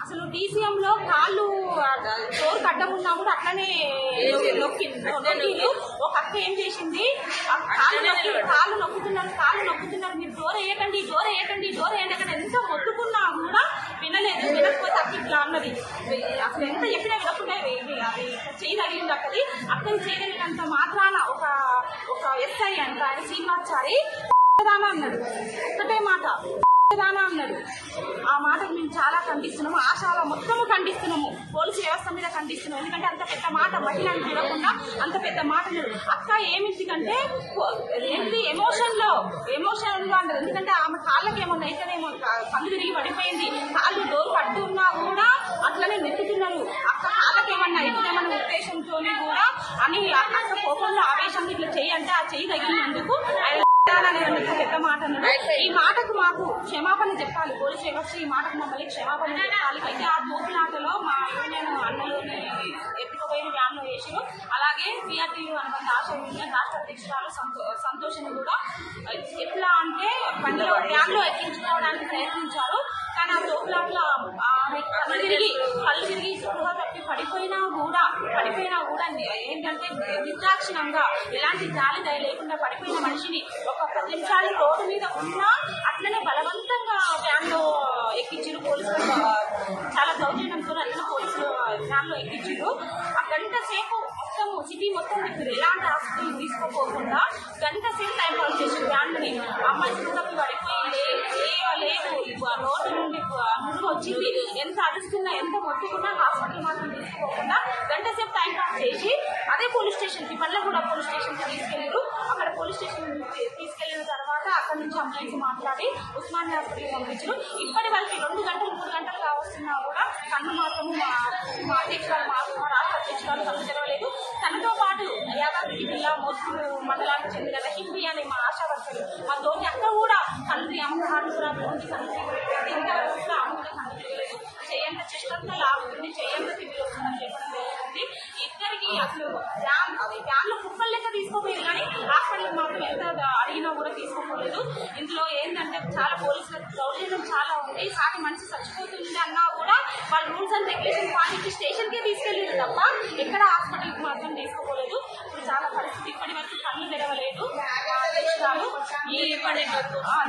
అసలు DCM లో కాళ్ళు డోర్ కడ్డం ఉన్నా కూడా అట్లనే నొక్కిండు. ఒక అక్క ఏం చేసింది, కాళ్ళు నొక్కుతున్నారు మీరు డోర్ వేయకండి ఎంత మొత్తుకున్నా కూడా వినలేదు. వినకపోతే అక్క ఇట్లా అన్నది. అసలు ఎంత చెప్పినా వినకుండా అది చేయగలిగింది. అక్కని చేయగలిగినంత మాత్రాన ఒక SI అంట ఆయన శ్రీనివాసారి అన్నాడు. ఒకటే మాట అన్నాడు. ఆ మాటకు మేము చాలా ఖండిస్తున్నాము. ఆశాల మొత్తము ఖండిస్తున్నాము. పోలీసు వ్యవస్థ మీద ఖండిస్తున్నాము. ఎందుకంటే అంత పెద్ద మాట మహిళను చూడకుండా అంత పెద్ద మాట అక్క ఏమిటికంటే ఏంటి ఎమోషన్ లో అన్నది. ఎందుకంటే ఆమె కాళ్ళకి ఏమన్నా అయితేనేమో కళ్ళు తిరిగి పడిపోయింది. కాళ్ళు డోర్ కట్టు ఉన్నా కూడా అట్లనే నెట్టుతున్నారు. అక్క కాళ్ళకి ఏమన్నా అయితేమన్న ఉద్దేశంతో కూడా అని అక్క కోపంలో ఆవేశంగా ఇట్లా చేయంటే ఆ చెయ్యి తగిలినందుకు పెద్ద మాట అన్నాడు. ఈ మాటకు మాకు క్షమాపణ చెప్పాలి. పోలీసు వ్యవస్థ ఈ మాటకు మమ్మల్ని క్షమాపణ చెప్పాలి. అయితే ఆ తోపులాటలో మా యూనియన్ అన్నలోని ఎత్తుకుపోయిన వ్యాన్లో వేసారు. అలాగే PRTU అనుబంధ ఆశా యూనియన్ రాష్ట్ర అధ్యక్షురాలు సంతోషిని కూడా ఎట్లా అంటే బండిలో వ్యాన్లో ఎక్కించుకోవడానికి ప్రయత్నించారు. కానీ ఆ తోపులాట్లో కళ్ళు తిరిగి స్పృహ తప్పి పడిపోయినా కూడా ఏంటంటే నిర్దాక్షిణంగా ఎలాంటి జాలి దయ లేకుండా పడిపోయిన మనిషిని ఒక 10 నిమిషాలు రోడ్డు మీద ఉన్నా అట్లనే బలవంతంగా వ్యాన్లో ఎక్కించారు పోలీసులు. చాలా దౌర్జన్యంతో అట్లనే పోలీసులు వ్యాన్లో ఎక్కించారు. ఆ గంట సేపు మొత్తం సిటీ మొత్తం తిప్పారు. ఎలాంటి హాస్పిటల్ తీసుకోపోకుండా గంట సేపు టైం పాస్ చేసారు వ్యాన్ని. అమ్మాయి స్కూటర్కి పడిపోయి లేదు రోడ్డు నుండి ముందు వచ్చింది. ఎంత అరుస్తున్నా ఎంత మొత్తుకున్నా హాస్పిటల్ మాత్రం తీసుకోకుండా గంట సేపు టైం పాస్ చేసి అదే పోలీస్ స్టేషన్కి పల్లెగూడ పోలీస్ స్టేషన్కి తీసుకెళ్లారు. అక్కడ పోలీస్ స్టేషన్ తీసుకెళ్లిన తర్వాత అక్కడ నుంచి అంబులెన్స్ మాట్లాడి ఉస్మానియా హాస్పిటల్కి పంపించారు. ఇప్పటి వరకు 2 గంటలు 3 గంటలు కావస్తున్నా కూడా కన్ను మాత్రము మా అధ్యక్షురాలు రాష్ట్ర అధ్యక్షురాలు కన్ను తెరవలేదు. తనతో పాటు యాదాద్రి జిల్లా మోస్కూరు మండలానికి చెందిన రహీంబి అనే మా ఆశా వర్కర్లు మా తోటి అక్క కూడా తండ్రి అమ్మ హార్ట్ ప్రాబ్లం నుంచి తండ్రి ఇంతవరకు కూడా ఆమె కూడా కన్ను తెరవలేదు. చేయంత చెస్టంతా లాగుతుంది, చేయంత తిరిగి వస్తుందని చెప్పడం జరుగుతుంది. ఇద్దరికి అసలు వ్యాన్లో కుక్కలు లెక్క తీసుకోలేదు కానీ హాస్పిటల్కి మాత్రం ఎంత అడిగినా కూడా తీసుకోలేదు. ఇందులో ఏంటంటే చాలా పోలీసుల దౌర్జన్యం చాలా ఉంది. సాటి మనిషి చచ్చిపోతుంది అన్నా కూడా వాళ్ళ రూల్స్ అండ్ రెగ్యులేషన్ పాటించి స్టేషన్కే తీసుకెళ్ళలేదు తప్ప ఎక్కడ హాస్పిటల్కి మాత్రం తీసుకోలేదు. ఇప్పుడు చాలా పరిస్థితి ఇప్పటి వరకు కళ్ళు తెరవలేదు. అధ్యక్షురాలు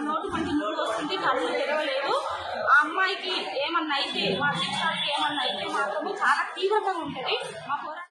నోటు కొంచెం నూరు వస్తుంది, కళ్ళు తెరవలేదు. ఆ అమ్మాయికి ఏమన్నా అయితే మా అధ్యక్షురాలకి ఏమన్నా అయితే మాత్రము చాలా తీవ్రంగా ఉంటుంది మా పోరాటం.